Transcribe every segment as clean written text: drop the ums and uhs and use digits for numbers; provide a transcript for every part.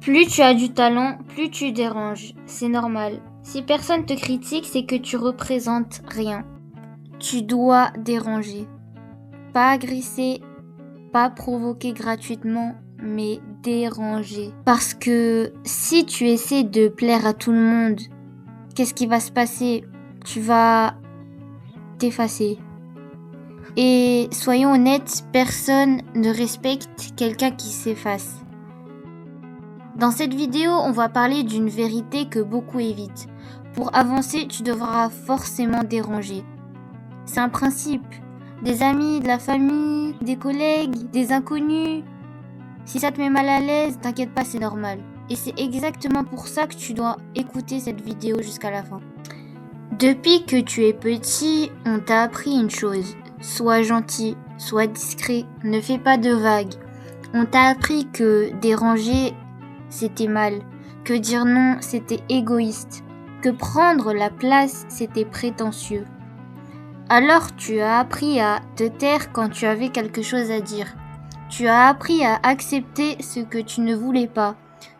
Plus tu as du talent, plus tu déranges. C'est normal. Si personne te critique, c'est que tu représentes rien. Tu dois déranger. Pas agresser, pas provoquer gratuitement, mais déranger. Parce que si tu essaies de plaire à tout le monde, qu'est-ce qui va se passer? Tu vas t'effacer. Et soyons honnêtes, personne ne respecte quelqu'un qui s'efface. Dans cette vidéo, on va parler d'une vérité que beaucoup évitent. Pour avancer, tu devras forcément déranger. C'est un principe. Des amis, de la famille, des collègues, des inconnus. Si ça te met mal à l'aise, t'inquiète pas, c'est normal. Et c'est exactement pour ça que tu dois écouter cette vidéo jusqu'à la fin. Depuis que tu es petit, on t'a appris une chose. Sois gentil, sois discret, ne fais pas de vagues. On t'a appris que déranger, c'était mal, que dire non, c'était égoïste, que prendre la place, c'était prétentieux. Alors tu as appris à te taire quand tu avais quelque chose à dire. Tu as appris à accepter ce que tu ne voulais pas.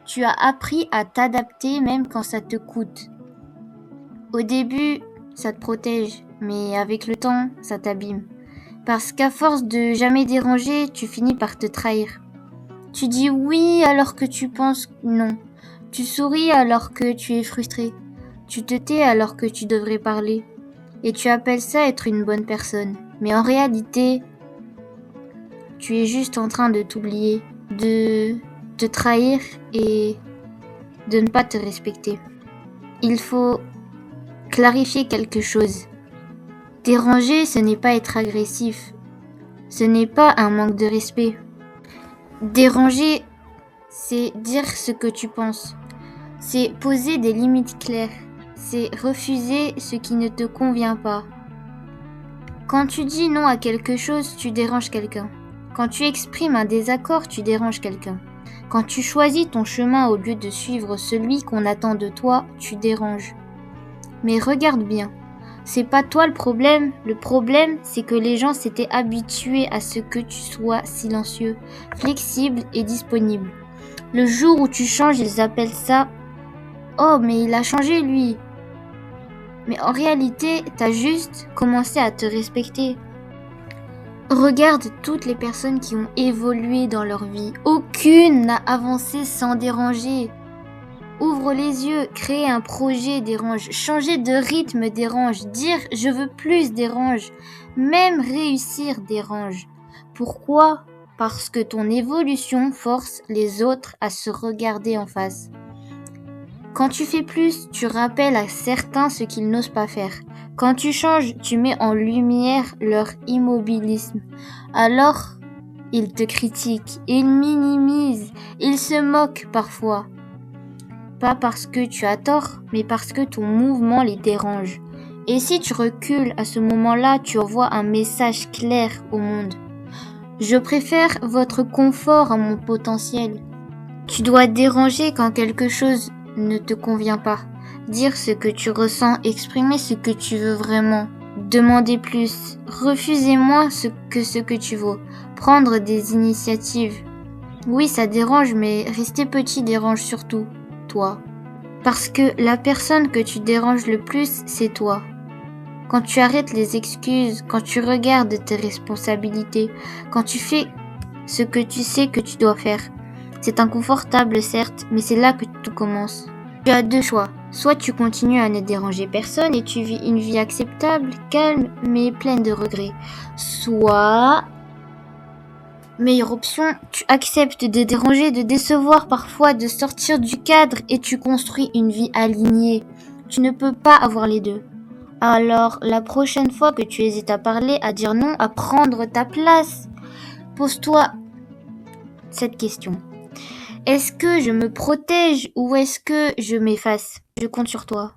Tu as appris à t'adapter même quand ça te coûte. Au début, ça te protège, mais avec le temps, ça t'abîme. Parce qu'à force de jamais déranger, tu finis par te trahir. Tu dis oui alors que tu penses non. Tu souris alors que tu es frustré. Tu te tais alors que tu devrais parler. Et tu appelles ça être une bonne personne. Mais en réalité, tu es juste en train de t'oublier, de te trahir et de ne pas te respecter. Il faut clarifier quelque chose. Déranger, ce n'est pas être agressif. Ce n'est pas un manque de respect. Déranger, c'est dire ce que tu penses. C'est poser des limites claires. C'est refuser ce qui ne te convient pas. Quand tu dis non à quelque chose, tu déranges quelqu'un. Quand tu exprimes un désaccord, tu déranges quelqu'un. Quand tu choisis ton chemin au lieu de suivre celui qu'on attend de toi, tu déranges. Mais regarde bien. C'est pas toi le problème. Le problème, c'est que les gens s'étaient habitués à ce que tu sois silencieux, flexible et disponible. Le jour où tu changes, ils appellent ça « Oh, mais il a changé lui !» Mais en réalité, t'as juste commencé à te respecter. Regarde toutes les personnes qui ont évolué dans leur vie. Aucune n'a avancé sans déranger. Ouvre les yeux, créer un projet dérange, changer de rythme dérange, dire je veux plus dérange, même réussir dérange. Pourquoi ? Parce que ton évolution force les autres à se regarder en face. Quand tu fais plus, tu rappelles à certains ce qu'ils n'osent pas faire. Quand tu changes, tu mets en lumière leur immobilisme. Alors, ils te critiquent, ils minimisent, ils se moquent parfois. Pas parce que tu as tort, mais parce que ton mouvement les dérange. Et si tu recules à ce moment-là, tu envoies un message clair au monde. Je préfère votre confort à mon potentiel. Tu dois déranger quand quelque chose ne te convient pas. Dire ce que tu ressens, exprimer ce que tu veux vraiment. Demander plus, refuser moins ce que tu vaux. Prendre des initiatives. Oui, ça dérange, mais rester petit dérange surtout. Toi. Parce que la personne que tu déranges le plus, c'est toi. Quand tu arrêtes les excuses, quand tu regardes tes responsabilités, quand tu fais ce que tu sais que tu dois faire. C'est inconfortable certes, mais c'est là que tout commence. Tu as deux choix. Soit tu continues à ne déranger personne et tu vis une vie acceptable, calme, mais pleine de regrets. Soit... meilleure option, tu acceptes de déranger, de décevoir parfois, de sortir du cadre et tu construis une vie alignée. Tu ne peux pas avoir les deux. Alors, la prochaine fois que tu hésites à parler, à dire non, à prendre ta place, pose-toi cette question. Est-ce que je me protège ou est-ce que je m'efface ? Je compte sur toi.